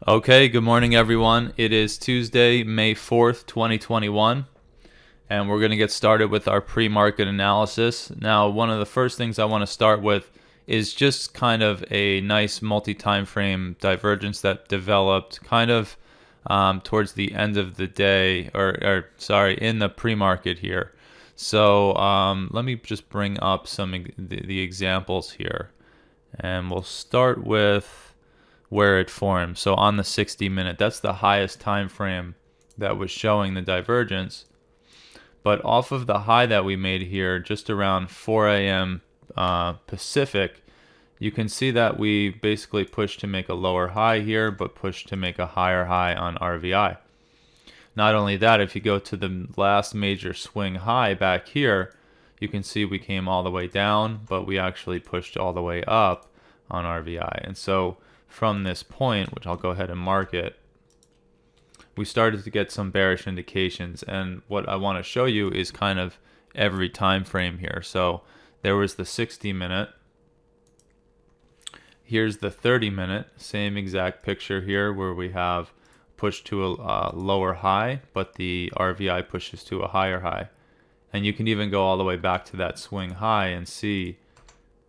Okay, good morning everyone. It is Tuesday, May 4th, 2021, and we're going to get started with our pre-market analysis. Now, one of the first things I want to start with is just kind of a nice multi-time frame divergence that developed kind of towards the end of the day, or sorry, in the pre-market here. So let me just bring up the examples here, and we'll start with where it formed. So on the 60-minute, that's the highest time frame that was showing the divergence. But off of the high that we made here, just around 4 a.m. Pacific, you can see that we basically pushed to make a lower high here, but pushed to make a higher high on RVI. Not only that, if you go to the last major swing high back here, you can see we came all the way down, but we actually pushed all the way up on RVI. And so from this point, which I'll go ahead and mark it, we started to get some bearish indications. And what I want to show you is kind of every time frame here. So there was the 60-minute. Here's the 30-minute, same exact picture here where we have pushed to a lower high, but the RVI pushes to a higher high. And you can even go all the way back to that swing high and see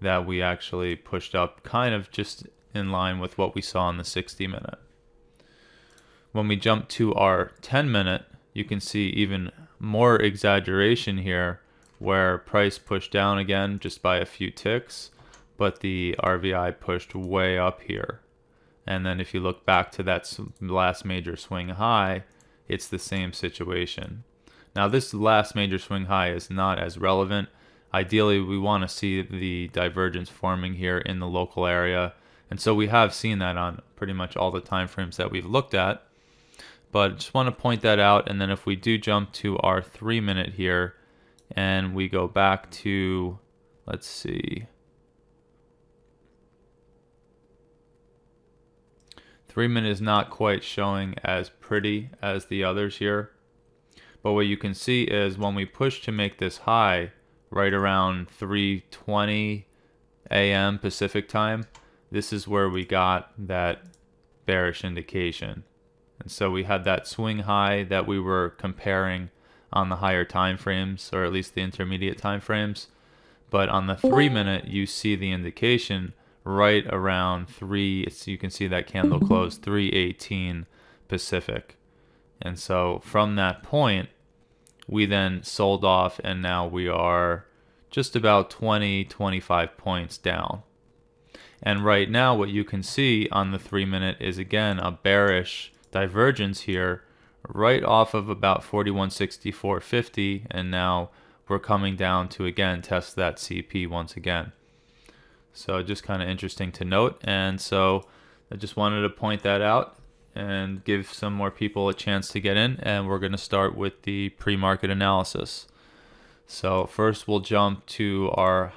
that we actually pushed up kind of just in line with what we saw in the 60-minute. When we jump to our 10-minute, you can see even more exaggeration here where price pushed down again just by a few ticks, but the RVI pushed way up here. And then if you look back to that last major swing high, it's the same situation. Now this last major swing high is not as relevant. Ideally, we want to see the divergence forming here in the local area. And so we have seen that on pretty much all the time frames that we've looked at. But just want to point that out. And then if we do jump to our 3-minute here and we go back to, let's see, 3-minute is not quite showing as pretty as the others here. But what you can see is when we push to make this high right around 3:20 a.m. Pacific time, this is where we got that bearish indication. And so we had that swing high that we were comparing on the higher time frames, or at least the intermediate time frames. But on the 3-minute, you see the indication right around 3, you can see that candle close 3:18 Pacific. And so from that point, we then sold off, and now we are just about 20-25 points down. And right now what you can see on the 3-minute is again a bearish divergence here right off of about 4164.50, and now we're coming down to again test that CP once again. So just kind of interesting to note, and so I just wanted to point that out and give some more people a chance to get in, and we're going to start with the pre-market analysis. So first we'll jump to our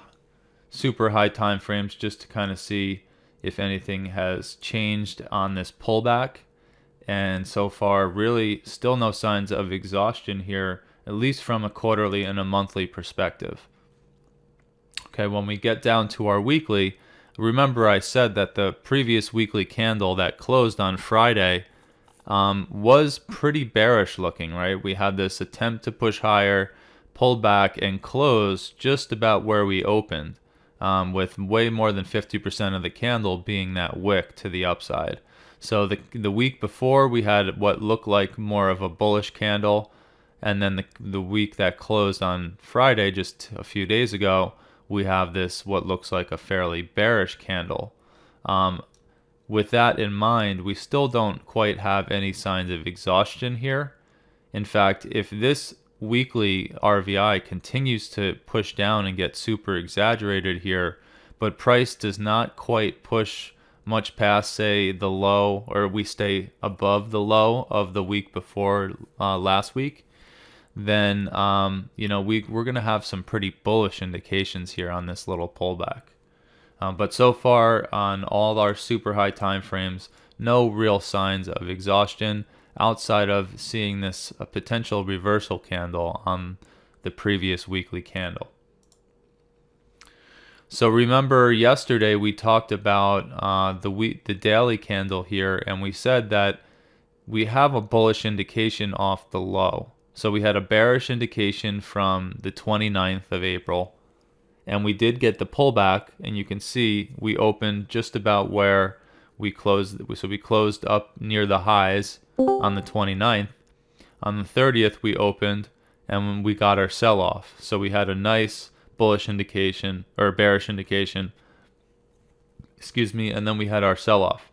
super high time frames just to kind of see if anything has changed on this pullback. And so far really still no signs of exhaustion here, at least from a quarterly and a monthly perspective. Okay, when we get down to our weekly, remember I said that the previous weekly candle that closed on Friday was pretty bearish looking, right? We had this attempt to push higher, pull back, and close just about where we opened, with way more than 50% of the candle being that wick to the upside. So the week before we had what looked like more of a bullish candle, and then the week that closed on Friday just a few days ago, we have this what looks like a fairly bearish candle. With that in mind, we still don't quite have any signs of exhaustion here. In fact, if this weekly RVI continues to push down and get super exaggerated here, but price does not quite push much past, say, the low, or we stay above the low of the week before last week, then we're going to have some pretty bullish indications here on this little pullback. But so far on all our super high time frames, no real signs of exhaustion outside of seeing this potential reversal candle on the previous weekly candle. So remember yesterday we talked about the daily candle here, and we said that we have a bullish indication off the low. So we had a bearish indication from the 29th of April, and we did get the pullback, and you can see we opened just about where we closed. So we closed up near the highs on the 29th. On the 30th we opened and we got our sell-off. So we had a nice bullish indication or bearish indication, excuse me, and then we had our sell-off.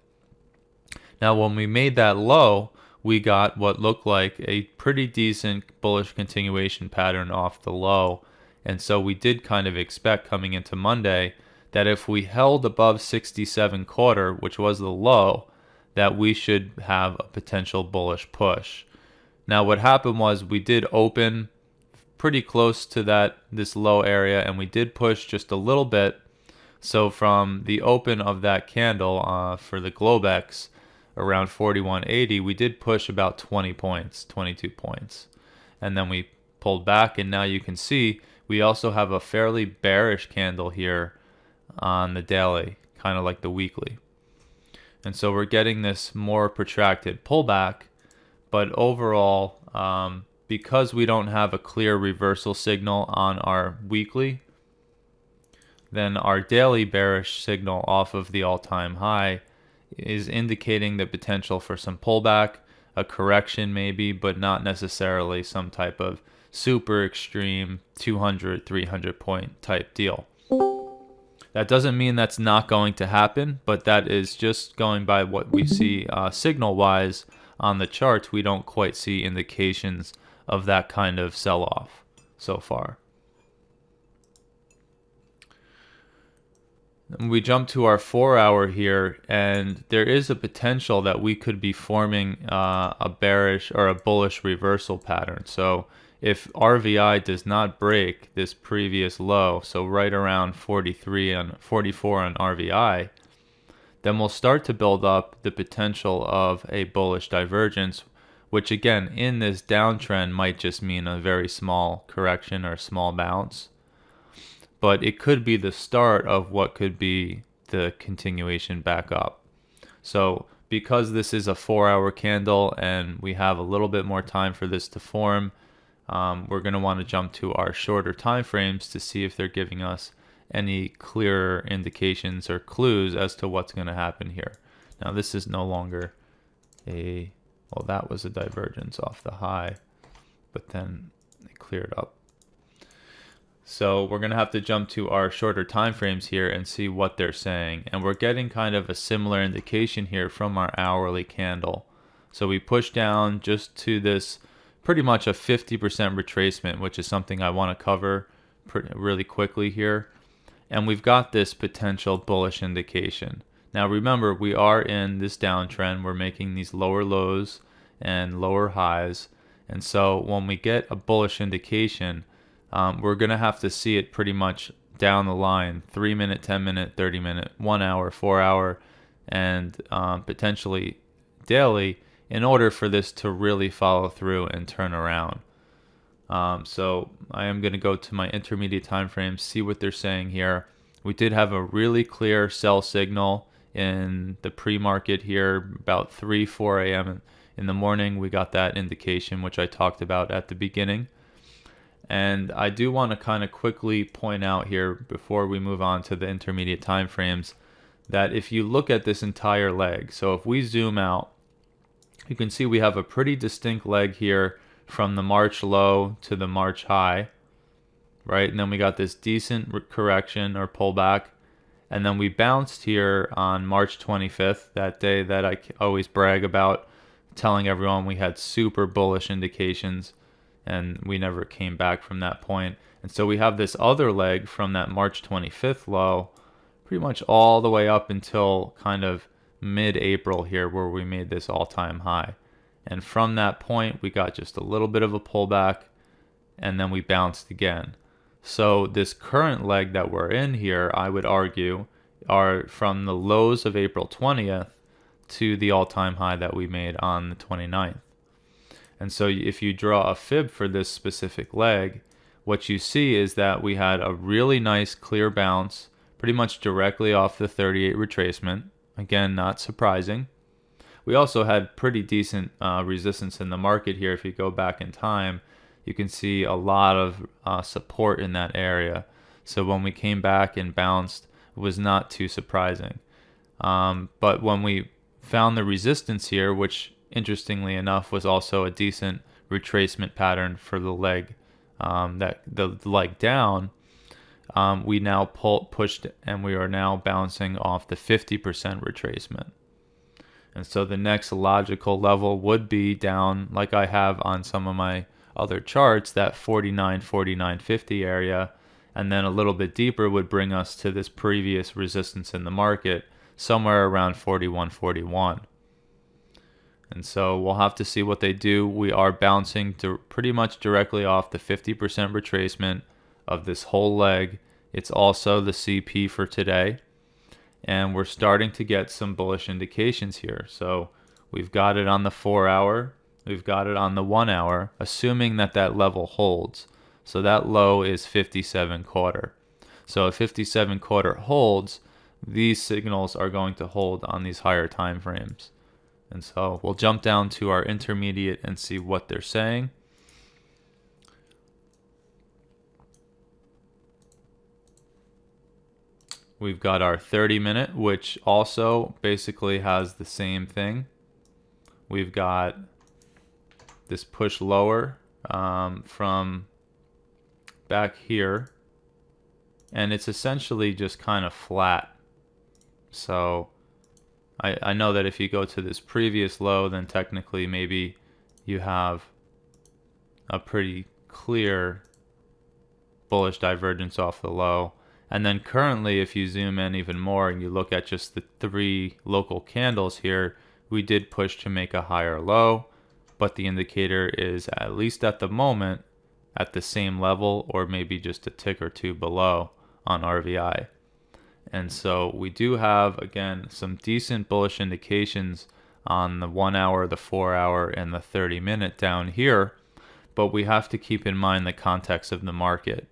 Now when we made that low, we got what looked like a pretty decent bullish continuation pattern off the low. And so we did kind of expect coming into Monday that if we held above 67.25, which was the low, that we should have a potential bullish push. Now what happened was we did open pretty close to this low area, and we did push just a little bit. So from the open of that candle for the Globex around 41.80, we did push about 20 points, 22 points. And then we pulled back, and now you can see we also have a fairly bearish candle here on the daily, kind of like the weekly. And so we're getting this more protracted pullback, but overall, because we don't have a clear reversal signal on our weekly, then our daily bearish signal off of the all-time high is indicating the potential for some pullback, a correction maybe, but not necessarily some type of super extreme 200, 300 point type deal. That doesn't mean that's not going to happen, but that is just going by what we see signal-wise on the charts. We don't quite see indications of that kind of sell-off so far. We jump to our 4-hour here, and there is a potential that we could be forming a bearish or a bullish reversal pattern. So if RVI does not break this previous low, so right around 43 and 44 on RVI, then we'll start to build up the potential of a bullish divergence, which again in this downtrend might just mean a very small correction or small bounce. But it could be the start of what could be the continuation back up. So because this is a 4-hour candle and we have a little bit more time for this to form, we're going to want to jump to our shorter time frames to see if they're giving us any clearer indications or clues as to what's going to happen here. Now this is no longer well, that was a divergence off the high, but then it cleared up. So we're going to have to jump to our shorter time frames here and see what they're saying. And we're getting kind of a similar indication here from our hourly candle. So we push down just to this pretty much a 50% retracement, which is something I want to cover really quickly here. And we've got this potential bullish indication. Now remember, we are in this downtrend. We're making these lower lows and lower highs. And so when we get a bullish indication, we're going to have to see it pretty much down the line, 3-minute, 10-minute, 30-minute, 1 hour, 4 hour, and potentially daily in order for this to really follow through and turn around. So I am going to go to my intermediate time frames, see what they're saying here. We did have a really clear sell signal in the pre-market here about 3-4 a.m. in the morning. We got that indication, which I talked about at the beginning. And I do want to kind of quickly point out here before we move on to the intermediate time frames that if you look at this entire leg, so if we zoom out, you can see we have a pretty distinct leg here from the March low to the March high, right? And then we got this decent correction or pullback, and then we bounced here on March 25th, that day that I always brag about, telling everyone we had super bullish indications, and we never came back from that point. And so we have this other leg from that March 25th low pretty much all the way up until kind of mid-April here where we made this all-time high. And from that point we got just a little bit of a pullback, and then we bounced again. So this current leg that we're in here, I would argue, are from the lows of April 20th to the all-time high that we made on the 29th. And so if you draw a fib for this specific leg, what you see is that we had a really nice clear bounce pretty much directly off the 38 retracement. Again, not surprising. We also had pretty decent resistance in the market here. If you go back in time, you can see a lot of support in that area. So when we came back and bounced, it was not too surprising. But when we found the resistance here, which interestingly enough was also a decent retracement pattern for the leg, the leg down, we now pushed and we are now bouncing off the 50% retracement. And so the next logical level would be down, like I have on some of my other charts, that 49.50 area, and then a little bit deeper would bring us to this previous resistance in the market, somewhere around 41.41. And so we'll have to see what they do. We are bouncing to pretty much directly off the 50% retracement of this whole leg. It's also the CP for today. And we're starting to get some bullish indications here. So we've got it on the 4-hour. We've got it on the 1-hour, assuming that that level holds. So that low is 57.25. So if 57.25 holds, these signals are going to hold on these higher time frames. And so we'll jump down to our intermediate and see what they're saying. We've got our 30-minute, which also basically has the same thing. We've got this push lower from back here, and it's essentially just kind of flat. So I know that if you go to this previous low, then technically maybe you have a pretty clear bullish divergence off the low. And then currently, if you zoom in even more and you look at just the 3 local candles here, we did push to make a higher low, but the indicator is, at least at the moment, at the same level or maybe just a tick or two below on RVI. And so we do have, again, some decent bullish indications on the 1-hour, the 4-hour, and the 30-minute down here, but we have to keep in mind the context of the market.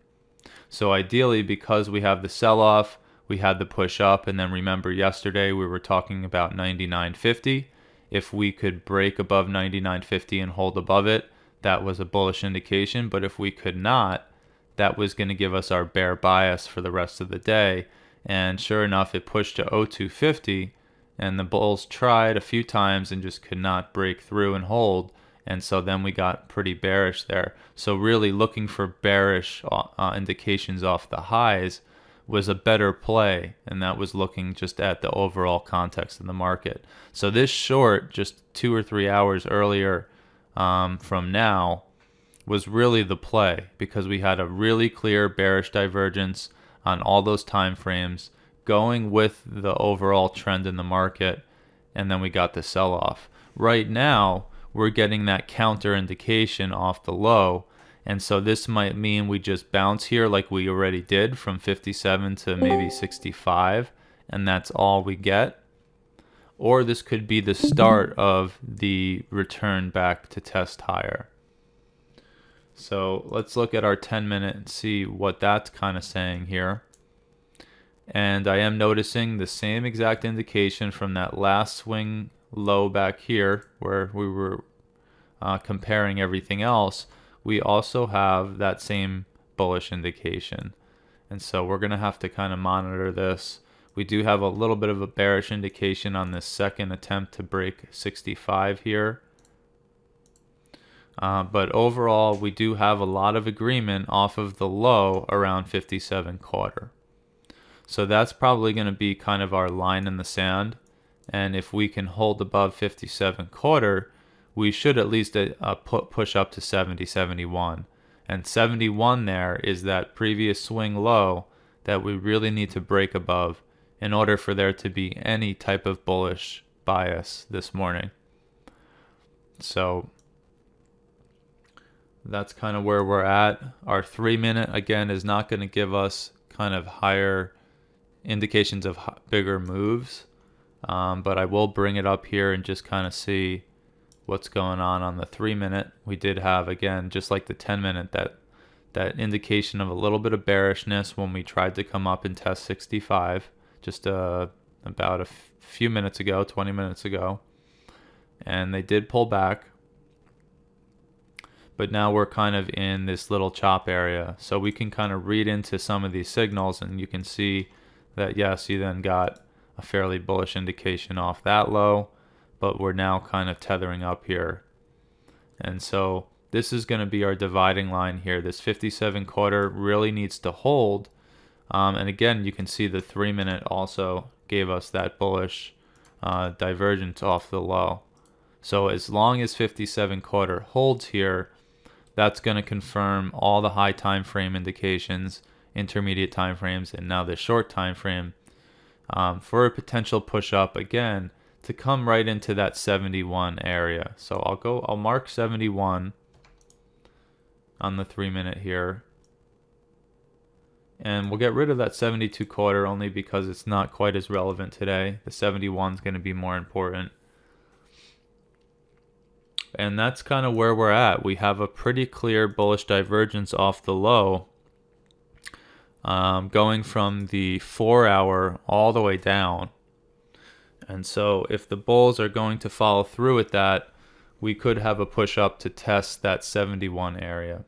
So ideally, because we have the sell-off, we had the push up, and then remember yesterday we were talking about 99.50. If we could break above 99.50 and hold above it, that was a bullish indication. But if we could not, that was going to give us our bear bias for the rest of the day. And sure enough, it pushed to 0250, and the bulls tried a few times and just could not break through and hold. And so then we got pretty bearish there. So really looking for bearish indications off the highs was a better play, and that was looking just at the overall context of the market. So this short, just 2 or 3 hours earlier from now, was really the play, because we had a really clear bearish divergence on all those time frames going with the overall trend in the market, and then we got the sell-off. Right now, we're getting that counter indication off the low, and so this might mean we just bounce here like we already did from 57 to maybe 65, and that's all we get. Or this could be the start of the return back to test higher. So let's look at our 10-minute and see what that's kind of saying here. And I am noticing the same exact indication from that last swing low back here where we were comparing everything else. We also have that same bullish indication. And so we're going to have to kind of monitor this. We do have a little bit of a bearish indication on this second attempt to break 65 here. But overall, we do have a lot of agreement off of the low around 57.25. So that's probably going to be kind of our line in the sand. And if we can hold above 57.25, we should at least push up to 70, 71. And 71 there is that previous swing low that we really need to break above in order for there to be any type of bullish bias this morning. So that's kind of where we're at. Our 3-minute, again, is not going to give us kind of higher indications of bigger moves. But I will bring it up here and just kind of see what's going on the 3-minute. We did have, again, just like the 10-minute, that that indication of a little bit of bearishness when we tried to come up and test 65 just about a few minutes ago, 20 minutes ago. And they did pull back. But now we're kind of in this little chop area. So we can kind of read into some of these signals, and you can see that, yes, you then got a fairly bullish indication off that low, but we're now kind of tethering up here. And so this is going to be our dividing line here. This 57 quarter really needs to hold. And again, you can see the 3-minute also gave us that bullish divergence off the low. So as long as 57 quarter holds here, that's going to confirm all the high time frame indications, intermediate time frames, and now the short time frame for a potential push up again to come right into that 71 area. So I'll mark 71 on the 3-minute here. And we'll get rid of that 72 quarter only because it's not quite as relevant today. The 71 is going to be more important. And that's kind of where we're at. We have a pretty clear bullish divergence off the low, going from the 4-hour all the way down. And so if the bulls are going to follow through with that, we could have a push up to test that 71 area.